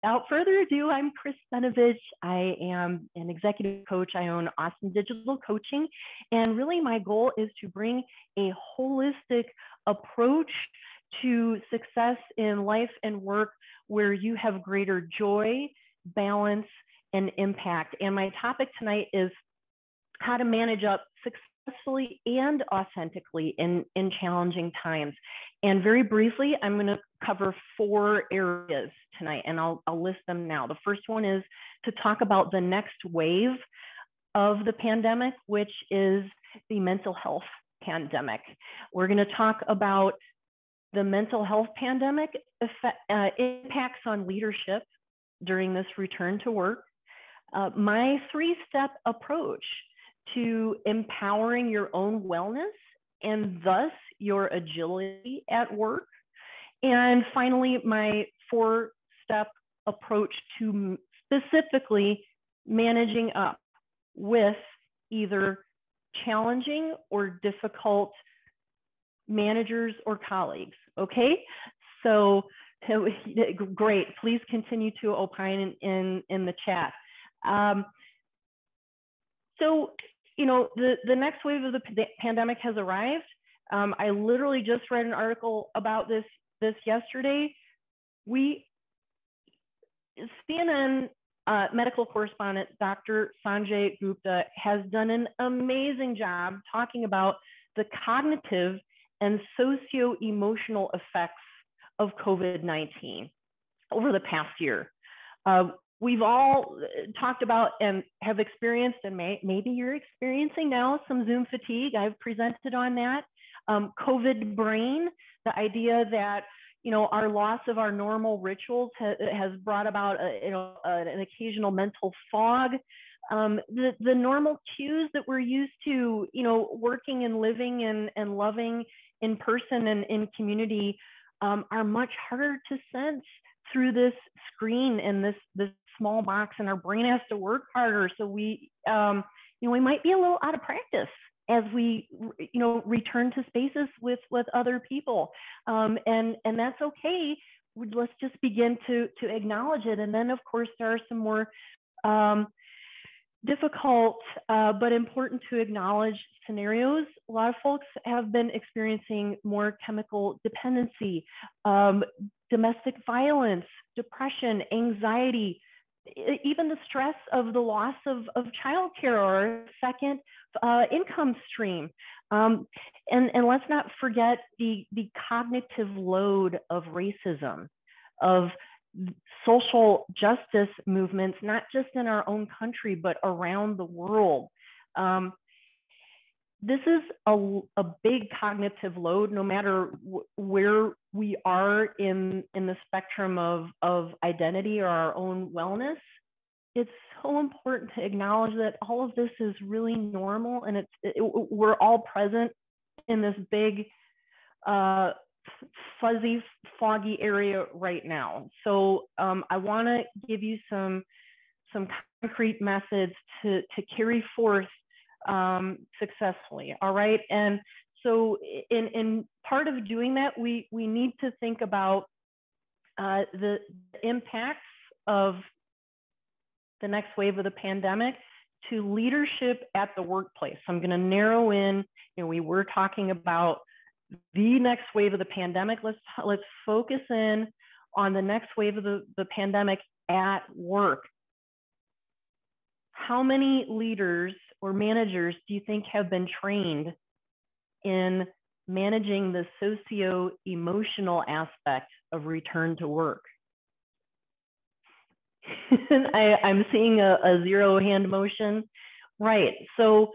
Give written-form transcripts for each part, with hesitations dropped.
without further ado, I'm Chris Benevich. I am an executive coach. I own Austin Digital Coaching. And really, my goal is to bring a holistic approach to success in life and work where you have greater joy, balance, and impact. And my topic tonight is how to manage up successfully and authentically in challenging times. And very briefly, I'm going to cover 4 areas tonight, and I'll list them now. The first one is to talk about the next wave of the pandemic, which is the mental health pandemic. We're going to talk about the mental health pandemic impacts on leadership during this return to work, my 3-step approach to empowering your own wellness and thus your agility at work. And finally, my 4-step approach to specifically managing up with either challenging or difficult managers or colleagues. Okay, so great. Please continue to opine in the chat. So, the next wave of the pandemic has arrived. I literally just read an article about this yesterday. CNN medical correspondent Dr. Sanjay Gupta has done an amazing job talking about the cognitive and socio-emotional effects of COVID-19 over the past year. We've all talked about and have experienced, and maybe you're experiencing now, some Zoom fatigue. I've presented on that. COVID brain, the idea that our loss of our normal rituals has brought about an occasional mental fog. The normal cues that we're used to, working and living and loving in person and in community are much harder to sense through this screen and this small box, and our brain has to work harder. So we might be a little out of practice as we return to spaces with other people, and that's okay. Let's just begin to acknowledge it. And then of course there are some more difficult but important to acknowledge scenarios. A lot of folks have been experiencing more chemical dependency, domestic violence, depression, anxiety, even the stress of the loss of childcare or a second income stream. And let's not forget the cognitive load of racism, of social justice movements, not just in our own country, but around the world. This is a big cognitive load, no matter where we are in the spectrum of identity or our own wellness. It's so important to acknowledge that all of this is really normal, and we're all present in this big, fuzzy, foggy area right now. So I want to give you some concrete methods to carry forth successfully. All right. And so in part of doing that, we need to think about the impacts of the next wave of the pandemic to leadership at the workplace. I'm going to narrow in, we were talking about the next wave of the pandemic. Let's focus in on the next wave of the pandemic at work. How many leaders or managers do you think have been trained in managing the socio-emotional aspect of return to work? I'm seeing a 0 hand motion. Right. So,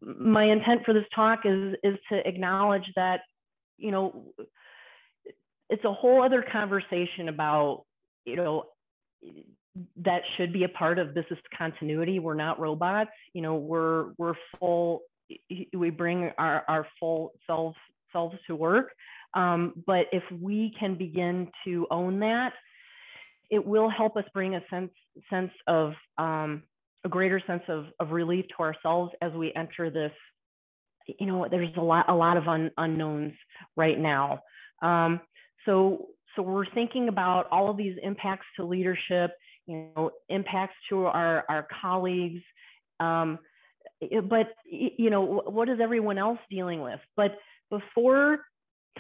my intent for this talk is to acknowledge that, it's a whole other conversation about, that should be a part of business continuity. We're not robots. We're full. We bring our full selves to work. But if we can begin to own that, it will help us bring a sense of a greater sense of relief to ourselves as we enter this. There's a lot of unknowns right now. So So we're thinking about all of these impacts to leadership, impacts to our colleagues, but what is everyone else dealing with? But before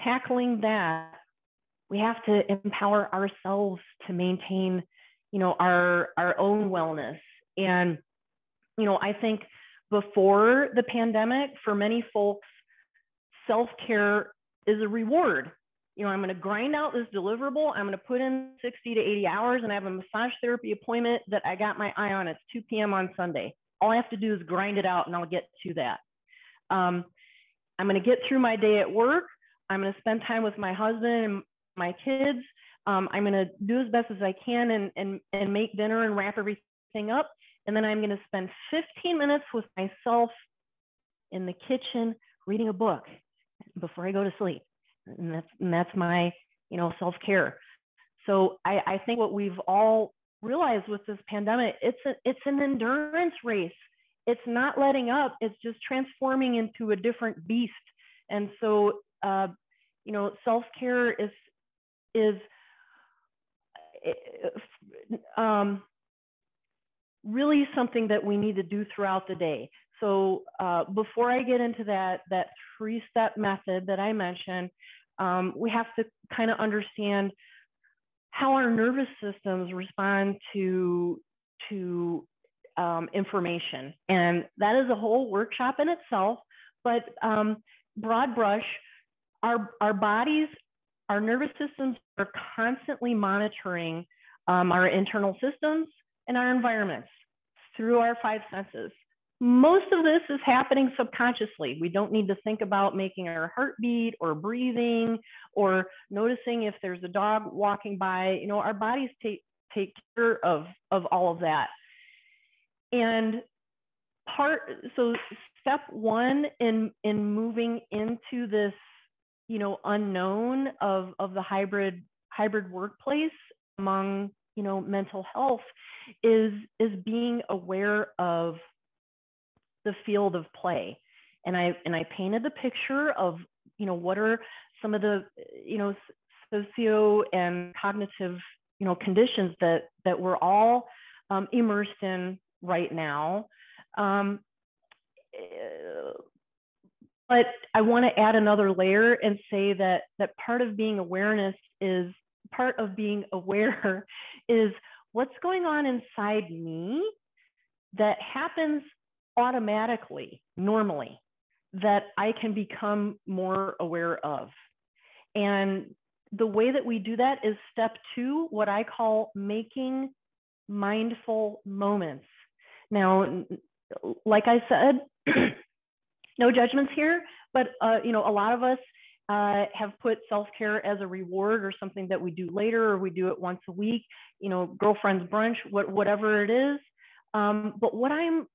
tackling that, we have to empower ourselves to maintain, our own wellness. And, I think before the pandemic, for many folks, self-care is a reward. I'm going to grind out this deliverable. I'm going to put in 60 to 80 hours and I have a massage therapy appointment that I got my eye on. It's 2 p.m. on Sunday. All I have to do is grind it out and I'll get to that. I'm going to get through my day at work. I'm going to spend time with my husband and my kids. I'm going to do as best as I can and make dinner and wrap everything up. And then I'm going to spend 15 minutes with myself in the kitchen reading a book before I go to sleep. And that's my, self-care. So I think what we've all realized with this pandemic, it's an endurance race. It's not letting up. It's just transforming into a different beast. And so, self-care is really something that we need to do throughout the day. So before I get into that 3-step method that I mentioned, we have to kind of understand how our nervous systems respond to information. And that is a whole workshop in itself, but broad brush, our bodies, our nervous systems are constantly monitoring our internal systems and our environments through our 5 senses. Most of this is happening subconsciously. We don't need to think about making our heart beat or breathing or noticing if there's a dog walking by. Our bodies take care of all of that. And so step 1 in moving into this, unknown of the hybrid workplace among, mental health is being aware of the field of play. And I painted the picture of, what are some of the, socio and cognitive, conditions that we're all immersed in right now. But I want to add another layer and say that part of being aware is what's going on inside me that happens automatically, normally, that I can become more aware of. And the way that we do that is step 2, what I call making mindful moments. Now, like I said, no judgments here, but a lot of us have put self-care as a reward or something that we do later, or we do it once a week, girlfriend's brunch, whatever it is. But what I'm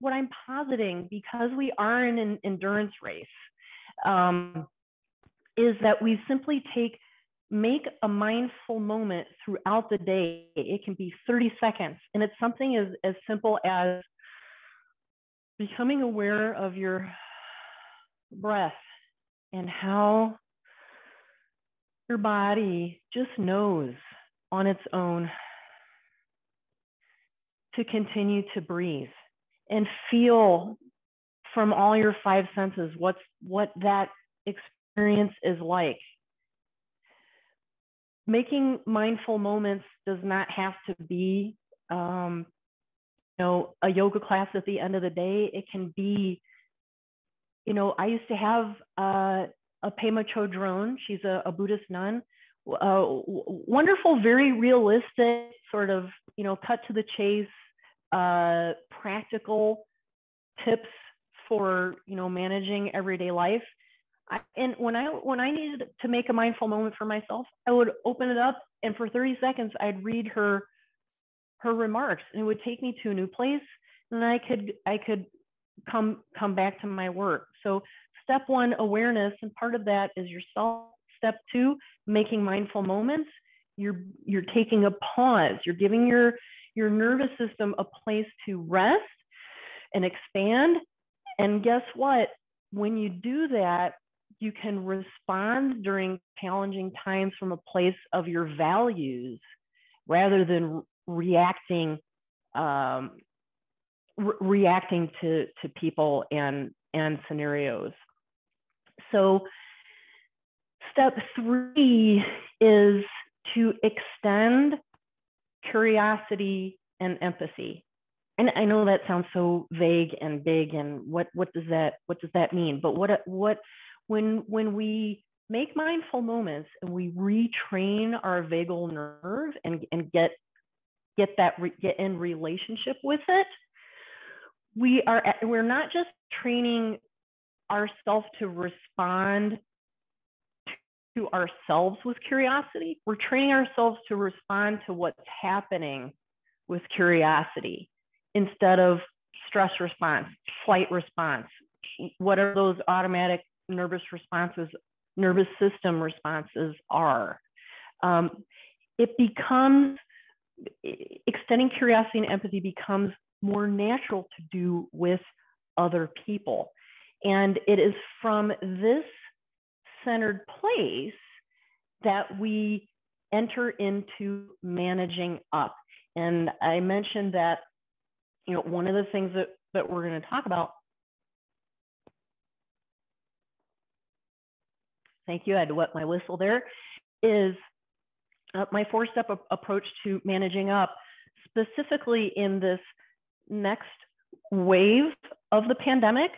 positing, because we are in an endurance race, is that we simply make a mindful moment throughout the day. It can be 30 seconds, and it's something as simple as becoming aware of your breath and how your body just knows on its own to continue to breathe, and feel from all your 5 senses what that experience is like. Making mindful moments does not have to be a yoga class at the end of the day. It can be, I used to have a Pema Chodron. She's a Buddhist nun. Wonderful, very realistic, sort of, cut to the chase, practical tips for, managing everyday life. And when I needed to make a mindful moment for myself, I would open it up, and for 30 seconds, I'd read her remarks, and it would take me to a new place, and then I could come back to my work. So step 1, awareness, and part of that is yourself. Step 2, making mindful moments. You're taking a pause. You're giving your nervous system a place to rest and expand. And guess what? When you do that, you can respond during challenging times from a place of your values rather than reacting to people and scenarios. So step 3 is to extend curiosity and empathy. And I know that sounds so vague and big, and what does that mean? But when we make mindful moments and we retrain our vagal nerve and get in relationship with it, we're not just training ourselves to respond to ourselves with curiosity. We're training ourselves to respond to what's happening with curiosity instead of stress response, flight response. What are those automatic nervous system responses are? Extending curiosity and empathy becomes more natural to do with other people. And it is from this centered place that we enter into managing up. And I mentioned that, one of the things that we're going to talk about, thank you, I had to wet my whistle there, is my 4-step approach to managing up, specifically in this next wave of the pandemic,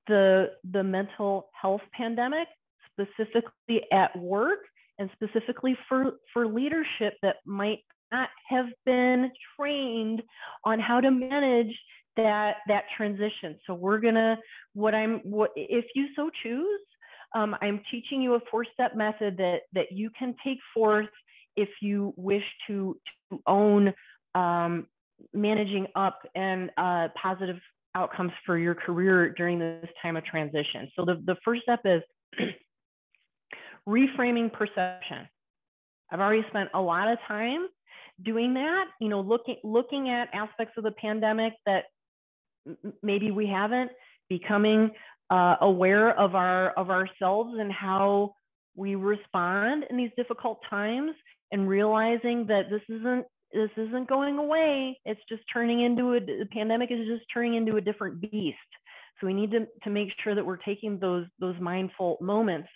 the mental health pandemic, specifically at work, and specifically for leadership that might not have been trained on how to manage that transition. So we're gonna, if you so choose, I'm teaching you a 4-step method that you can take forth if you wish to own managing up and positive outcomes for your career during this time of transition. So the first step is reframing perception. I've already spent a lot of time doing that, looking at aspects of the pandemic that maybe we haven't, becoming aware of ourselves and how we respond in these difficult times, and realizing that this isn't going away. It's just the pandemic is just turning into a different beast. So we need to make sure that we're taking those mindful moments.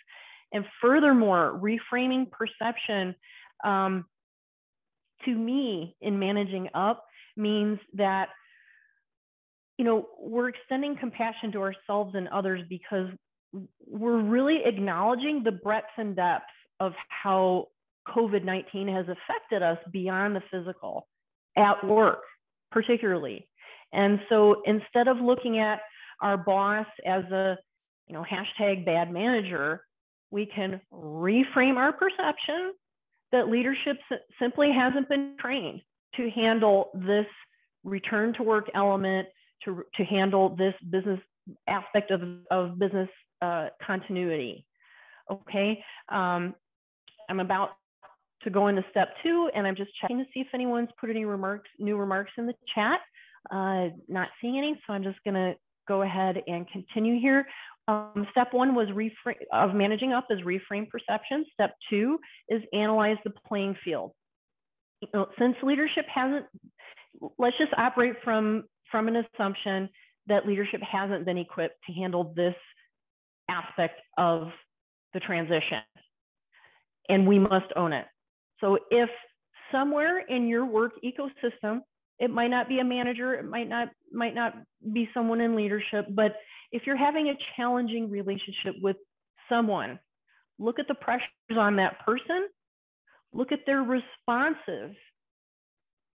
And furthermore, reframing perception, to me, in managing up, means that, we're extending compassion to ourselves and others because we're really acknowledging the breadth and depth of how COVID-19 has affected us beyond the physical, at work particularly. And so instead of looking at our boss as a, hashtag bad manager, we can reframe our perception that leadership simply hasn't been trained to handle this return to work element, to handle this business aspect of business continuity. Okay, I'm about to go into step 2, and I'm just checking to see if anyone's put any new remarks in the chat. Not seeing any, so I'm just gonna go ahead and continue here. Step 1 was of managing up is reframe perception. Step 2 is analyze the playing field. Since leadership hasn't, let's just operate from an assumption that leadership hasn't been equipped to handle this aspect of the transition, and we must own it. So if somewhere in your work ecosystem, it might not be a manager, it might not be someone in leadership, but if you're having a challenging relationship with someone, look at the pressures on that person, look at their responses,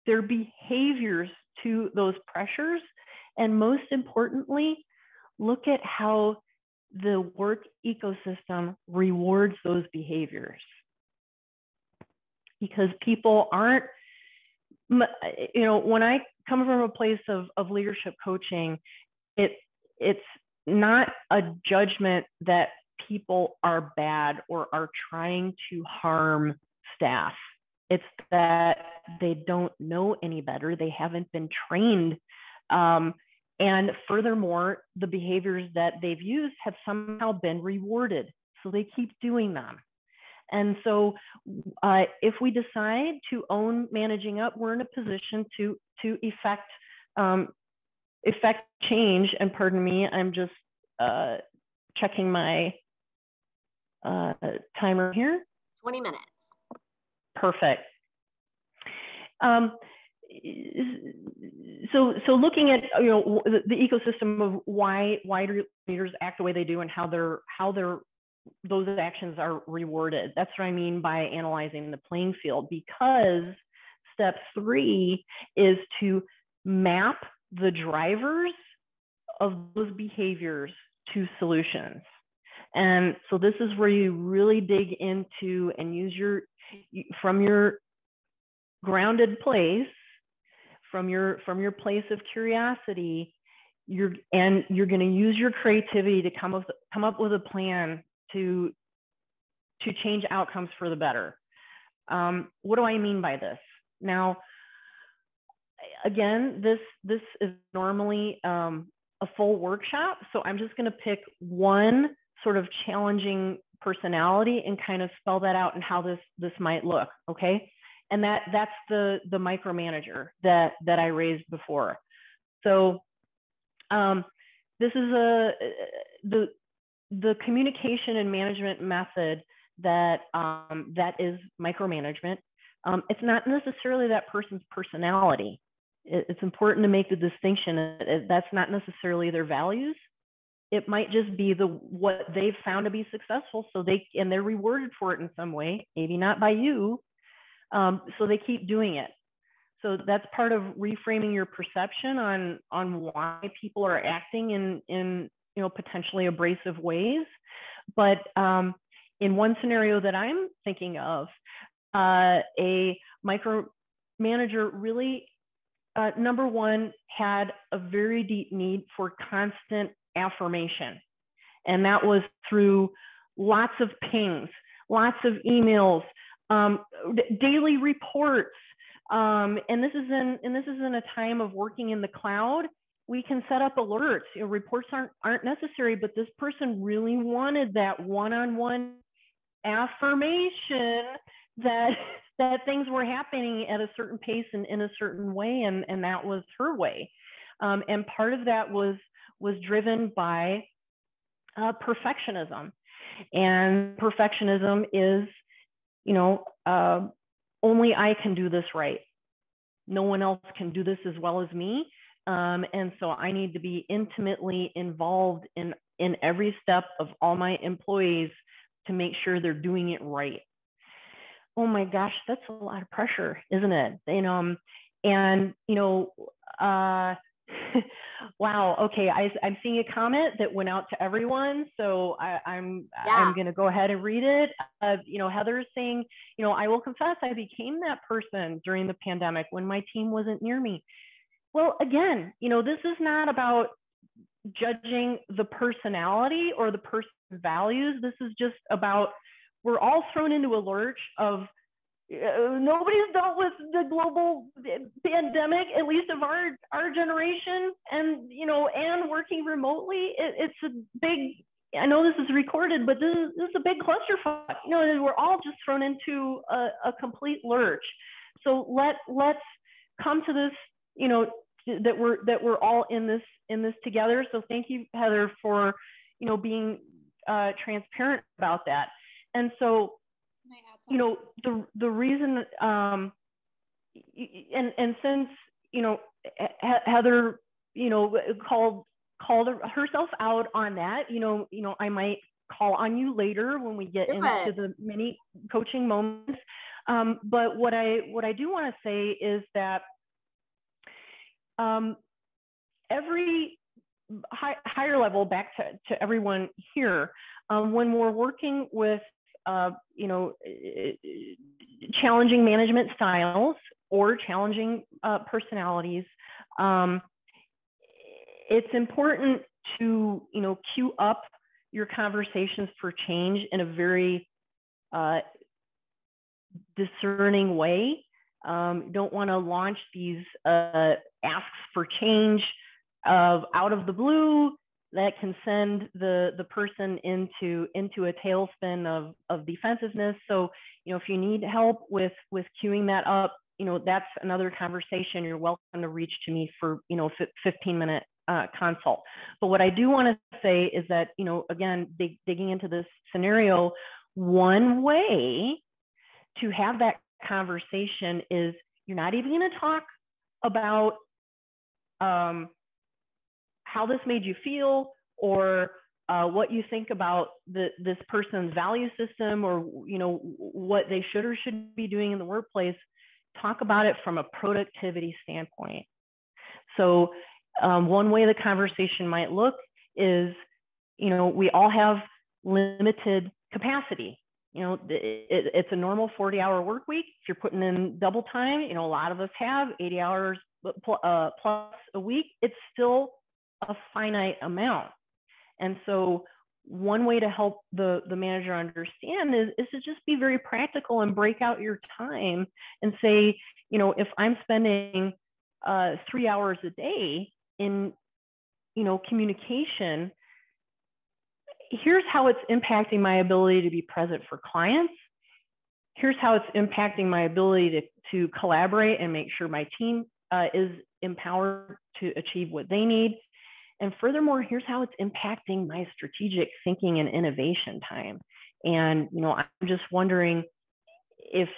their behaviors to those pressures, and most importantly, look at how the work ecosystem rewards those behaviors. Because people aren't, when I come from a place of leadership coaching, it's not a judgment that people are bad or are trying to harm staff. It's that they don't know any better. They haven't been trained. And furthermore, the behaviors that they've used have somehow been rewarded So they keep doing them. And so if we decide to own managing up, we're in a position to effect change. And pardon me, I'm just checking my timer here. 20 minutes. Perfect. So looking at the ecosystem of why leaders act the way they do and how those actions are rewarded. That's what I mean by analyzing the playing field, because step 3 is to map the drivers of those behaviors to solutions. And so this is where you really dig into and use from your grounded place, from your place of curiosity, you're going to use your creativity to come up with a plan to change outcomes for the better. What do I mean by this? Now, again, this is normally a full workshop, so I'm just going to pick one sort of challenging personality and kind of spell that out and how this might look. Okay, and that's the micromanager that I raised before. So this is the communication and management method that is micromanagement. It's not necessarily that person's personality. It's important to make the distinction. That's not necessarily their values. It might just be what they've found to be successful. So they're rewarded for it in some way, maybe not by you. So they keep doing it. So that's part of reframing your perception on why people are acting in potentially abrasive ways. But in one scenario that I'm thinking of, a micromanager really, number one, had a very deep need for constant affirmation. And that was through lots of pings, lots of emails, daily reports. And this is in a time of working in the cloud. We can set up alerts. Reports aren't necessary, but this person really wanted that one-on-one affirmation that things were happening at a certain pace and in a certain way, and that was her way. And part of that was driven by perfectionism. And perfectionism is, only I can do this right. No one else can do this as well as me. And so I need to be intimately involved in every step of all my employees to make sure they're doing it right. Oh my gosh, that's a lot of pressure, isn't it? Wow. Okay, I'm seeing a comment that went out to everyone, so I'm going to go ahead and read it. Heather is saying, I will confess I became that person during the pandemic when my team wasn't near me. Well, again, this is not about judging the personality or the person's values. This is just about, we're all thrown into a lurch of nobody's dealt with the global pandemic, at least of our generation, and working remotely. It's a big, I know this is recorded, but this is a big clusterfuck. We're all just thrown into a complete lurch. So let's come to this, that we're all in this together. So thank you, Heather, for being transparent about that. And so, the reason, and since Heather called herself out on that, I might call on you later when we get into the mini coaching moments. But what I do want to say is that every higher level, back to everyone here, when we're working with challenging management styles or challenging personalities, it's important to queue up your conversations for change in a very discerning way. You don't want to launch these asks for change out of the blue, that can send the person into a tailspin of defensiveness. So, if you need help with queuing that up, that's another conversation. You're welcome to reach to me for 15-minute consult. But what I do want to say is that, again, digging into this scenario, one way to have that conversation is you're not even going to talk about how this made you feel, or what you think about this person's value system, or what they should or shouldn't be doing in the workplace. Talk about it from a productivity standpoint. So one way the conversation might look is, we all have limited capacity. It's a normal 40-hour work week. If you're putting in double time, a lot of us have 80 hours plus a week. It's still a finite amount. And so one way to help the manager understand is to just be very practical and break out your time and say, if I'm spending 3 hours a day in, communication, here's how it's impacting my ability to be present for clients. Here's how it's impacting my ability to collaborate and make sure my team is empowered to achieve what they need. And furthermore, here's how it's impacting my strategic thinking and innovation time. And, I'm just wondering if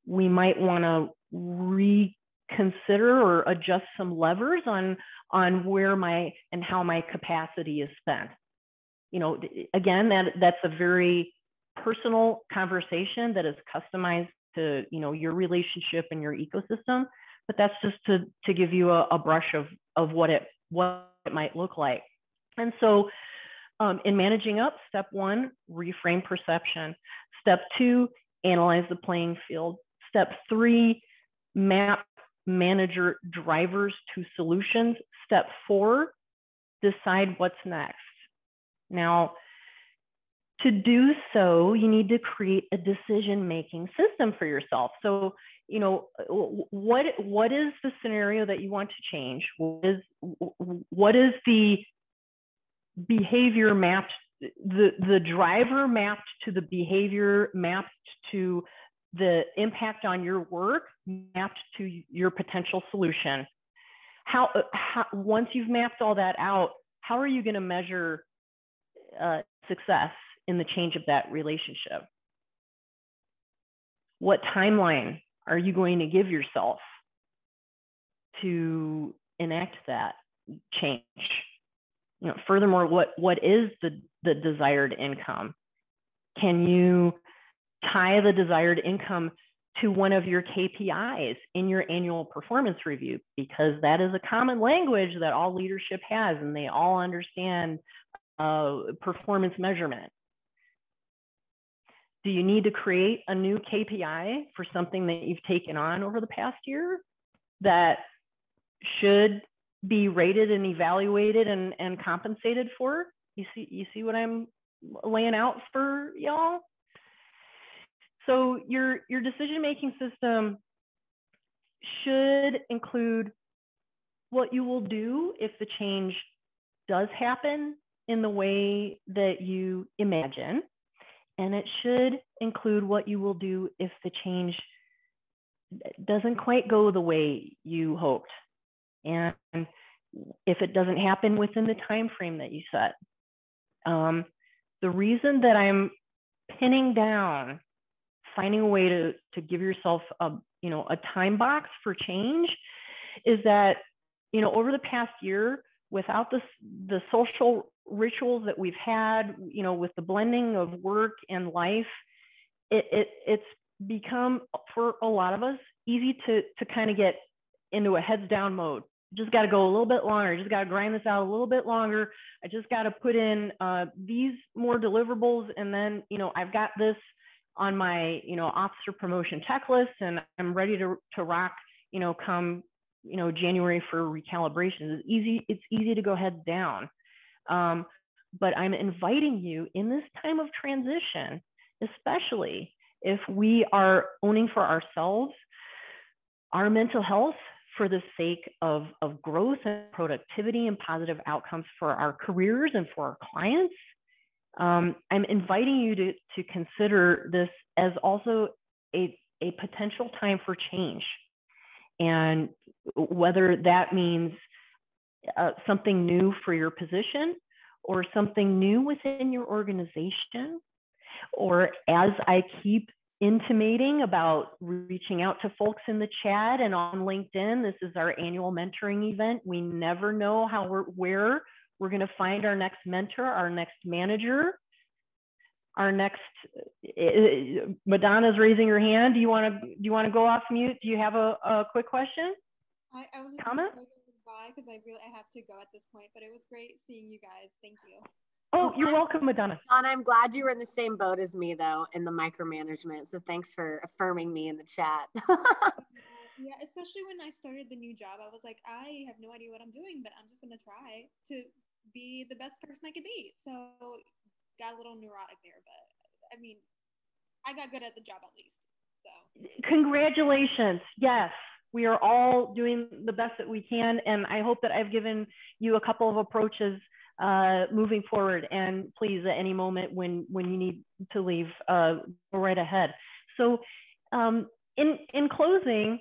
we might want to reconsider or adjust some levers on where and how my capacity is spent. Again, that's a very personal conversation that is customized to, your relationship and your ecosystem. But that's just to give you a brush of what it might look like. And so in managing up, step 1, reframe perception. Step 2, analyze the playing field. Step 3, map manager drivers to solutions. Step 4, decide what's next. Now, to do so, you need to create a decision-making system for yourself. So, what is the scenario that you want to change? What is the behavior mapped, the driver mapped to the behavior, mapped to the impact on your work, mapped to your potential solution? How once you've mapped all that out, how are you going to measure success in the change of that relationship? What timeline are you going to give yourself to enact that change? Furthermore, what is the desired income? Can you tie the desired income to one of your KPIs in your annual performance review? Because that is a common language that all leadership has, and they all understand performance measurement. Do you need to create a new KPI for something that you've taken on over the past year that should be rated and evaluated and compensated for? You see what I'm laying out for y'all? So your decision-making system should include what you will do if the change does happen in the way that you imagine. And it should include what you will do if the change doesn't quite go the way you hoped, and if it doesn't happen within the time frame that you set. The reason that I'm pinning down finding a way to give yourself a time box for change is that, over the past year, without the social rituals that we've had, with the blending of work and life, it's become, for a lot of us, easy to kind of get into a heads down mode. Just got to go a little bit longer. Just got to grind this out a little bit longer. I just got to put in these more deliverables, and then I've got this on my officer promotion checklist, and I'm ready to rock. Come January for recalibration. It's easy to go heads down. But I'm inviting you in this time of transition, especially if we are owning for ourselves our mental health for the sake of growth and productivity and positive outcomes for our careers and for our clients, I'm inviting you to consider this as also a potential time for change. And whether that means something new for your position or something new within your organization, or as I keep intimating about reaching out to folks in the chat and on LinkedIn, this is our annual mentoring event. We never know where we're going to find our next mentor, our next manager, our next. Madonna's raising her hand. Do you want to go off mute? Do you have a quick question? I was just comment? Bye, because I have to go at this point. But it was great seeing you guys. Thank you. Oh, you're welcome, Madonna. And I'm glad you were in the same boat as me, though, in the micromanagement. So thanks for affirming me in the chat. Yeah, especially when I started the new job, I was like, I have no idea what I'm doing, but I'm just going to try to be the best person I could be. So got a little neurotic there, but I mean, I got good at the job at least. So congratulations. Yes, we are all doing the best that we can. And I hope that I've given you a couple of approaches moving forward, and please at any moment when you need to leave, go right ahead. So in closing,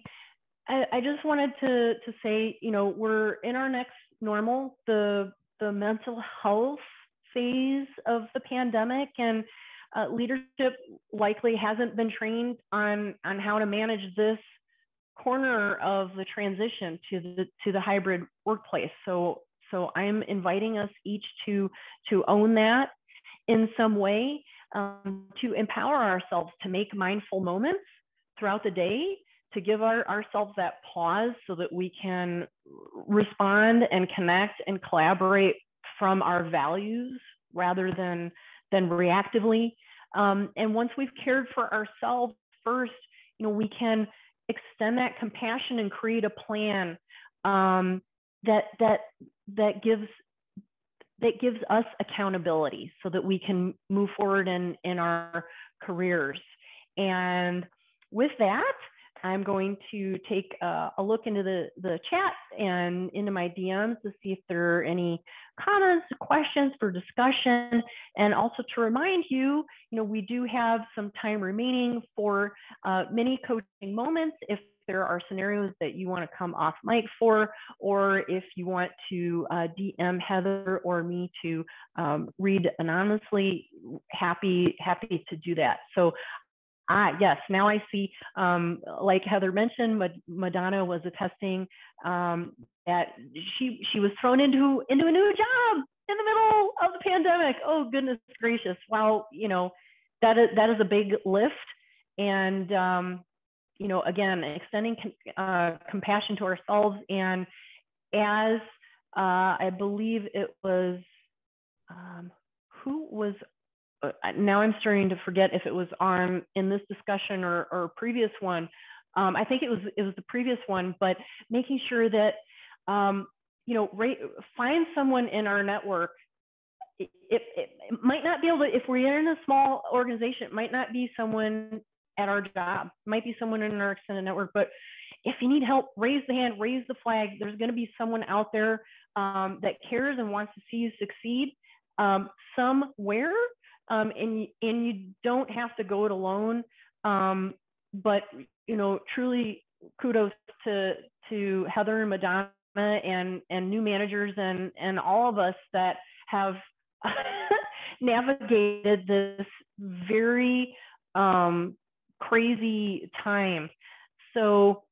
I just wanted to say, we're in our next normal, the mental health phase of the pandemic, and leadership likely hasn't been trained on how to manage this corner of the transition to the hybrid workplace. So I'm inviting us each to own that in some way, to empower ourselves to make mindful moments throughout the day, to give ourselves that pause so that we can respond and connect and collaborate from our values rather than reactively. And once we've cared for ourselves first, we can extend that compassion and create a plan that gives us accountability so that we can move forward in our careers. And with that, I'm going to take a look into the chat and into my DMs to see if there are any comments, questions for discussion, and also to remind you, we do have some time remaining for mini coaching moments if there are scenarios that you want to come off mic for, or if you want to DM Heather or me to read anonymously, happy to do that. So yes, now I see, like Heather mentioned, Madonna was attesting that she was thrown into a new job in the middle of the pandemic. Oh, goodness gracious. Wow, that is a big lift. And, again, extending compassion to ourselves. And as I believe it was, who was, now I'm starting to forget if it was in this discussion or previous one. I think it was the previous one, but making sure that, find someone in our network. It might not be able to, if we're in a small organization, it might not be someone at our job, it might be someone in our extended network, but if you need help, raise the hand, raise the flag. There's going to be someone out there that cares and wants to see you succeed somewhere. And you don't have to go it alone. But, truly kudos to Heather and Madonna and new managers and all of us that have navigated this very crazy time. So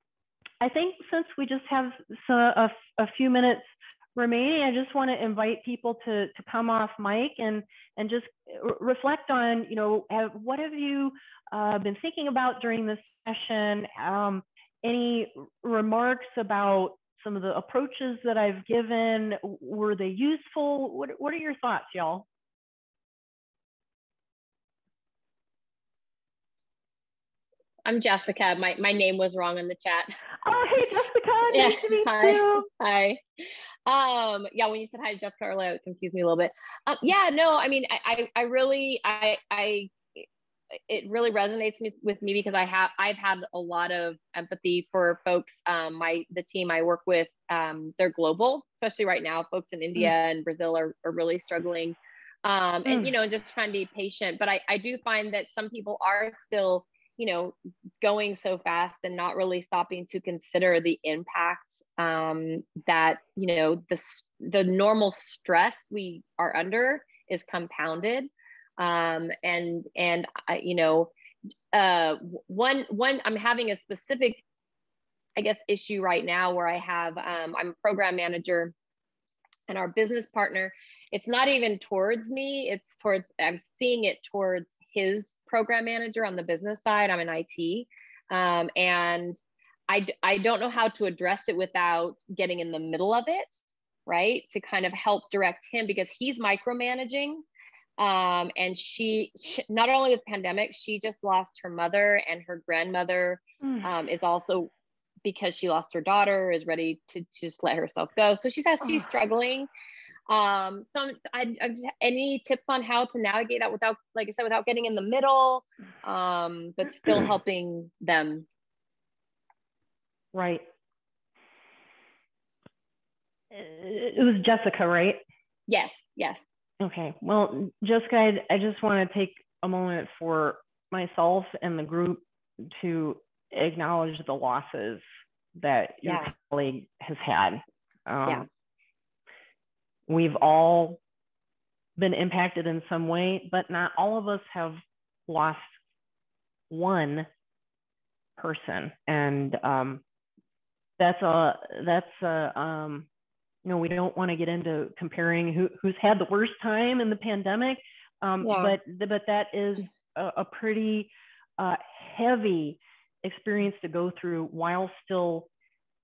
I think since we just have a few minutes remaining, I just want to invite people to come off mic and just reflect on, what have you been thinking about during this session? Any remarks about some of the approaches that I've given? Were they useful? What are your thoughts, y'all? I'm Jessica. My name was wrong in the chat. Oh, hey, Jessica. Nice to meet you. Hi. Yeah, when you said hi to Jessica earlier, it confused me a little bit. Yeah, no, I mean, I really, it really resonates with me because I've had a lot of empathy for folks. The team I work with, they're global, especially right now. Folks in India and Brazil are really struggling. And, and just trying to be patient. But I do find that some people are still, going so fast and not really stopping to consider the impact that, the normal stress we are under is compounded. One I'm having a specific, I guess, issue right now where I have, I'm a program manager, and our business partner, it's not even towards me, I'm seeing it towards his program manager on the business side. I'm in IT. And I don't know how to address it without getting in the middle of it, right? To kind of help direct him, because he's micromanaging. And she not only with pandemic, she just lost her mother, and her grandmother is also, because she lost her daughter, is ready to just let herself go. So she's struggling. Any tips on how to navigate that without, like I said, without getting in the middle, but still helping them? Right. It was Jessica, right? Yes. Okay. Well, Jessica, I just want to take a moment for myself and the group to acknowledge the losses that your colleague has had. We've all been impacted in some way, but not all of us have lost one person. And we don't want to get into comparing who's had the worst time in the pandemic. But that is a pretty heavy experience to go through while still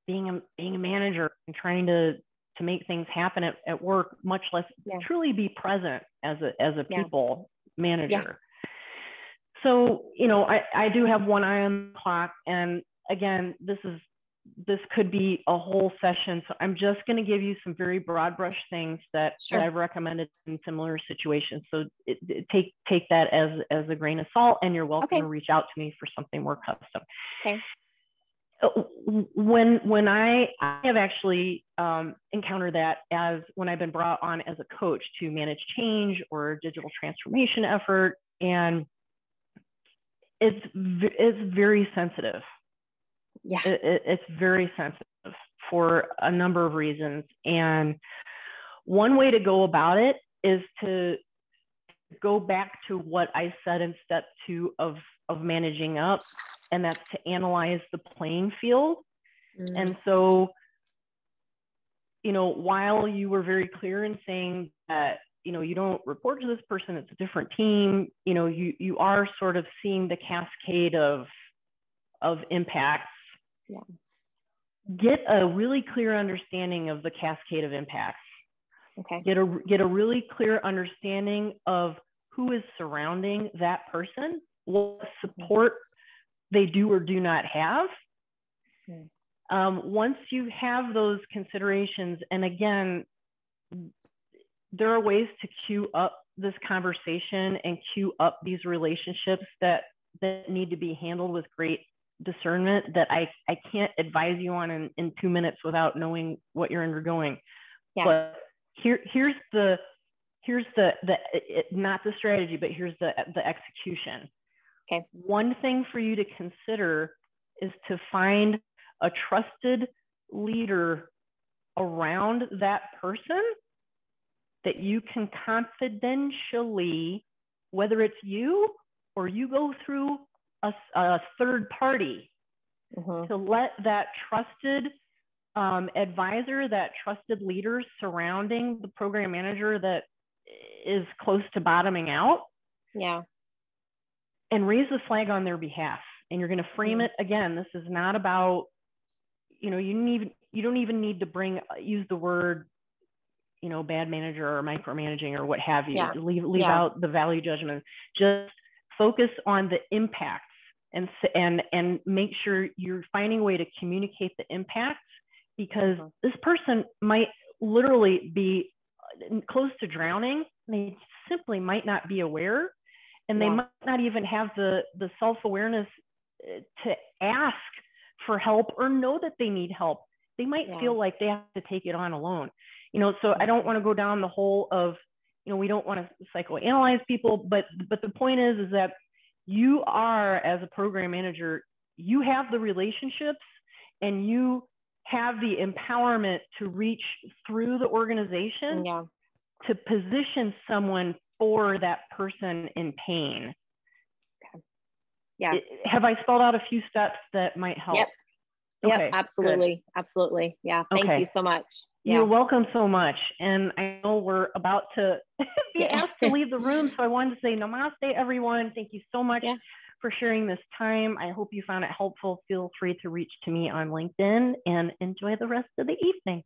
being a manager and trying to make things happen at work, much less truly be present as a people manager. So, I do have one eye on the clock, and again, this could be a whole session. So I'm just going to give you some very broad brush things that I've recommended in similar situations. So take that as a grain of salt, and you're welcome to reach out to me for something more custom. Okay. When I have actually encountered that when I've been brought on as a coach to manage change or digital transformation effort, and it's very sensitive. Yeah, it's very sensitive for a number of reasons. And one way to go about it is to go back to what I said in step 2 of managing up, and that's to analyze the playing field. And so, while you were very clear in saying that, you don't report to this person, it's a different team, you are sort of seeing the cascade of impacts. Get a really clear understanding of the cascade of impacts. Okay. Get a really clear understanding of who is surrounding that person, what support they do or do not have. Once you have those considerations, and again, there are ways to queue up this conversation and queue up these relationships that need to be handled with great discernment that I can't advise you on in 2 minutes without knowing what you're undergoing. But here's the not the strategy, but here's the execution. Okay. One thing for you to consider is to find a trusted leader around that person that you can confidentially, whether it's you or you go through a third party, to let that trusted advisor, that trusted leader surrounding the program manager that is close to bottoming out, and raise the flag on their behalf. And you're going to frame it again. This is not about, you don't even need to use the word, bad manager or micromanaging or what have you. Leave out the value judgment. Just focus on the impacts and make sure you're finding a way to communicate the impacts, because this person might literally be close to drowning. They simply might not be aware. and they might not even have the self-awareness to ask for help or know that they need help. They might feel like they have to take it on alone. So I don't want to go down the hole of, we don't want to psychoanalyze people, but the point is that you are, as a program manager, you have the relationships and you have the empowerment to reach through the organization to position someone for that person in pain. Yeah. Have I spelled out a few steps that might help? Yep. Okay, yep, absolutely. Good. Absolutely. Yeah. Thank you so much. You're welcome so much. And I know we're about to be asked to leave the room. So I wanted to say namaste, everyone. Thank you so much for sharing this time. I hope you found it helpful. Feel free to reach to me on LinkedIn and enjoy the rest of the evening.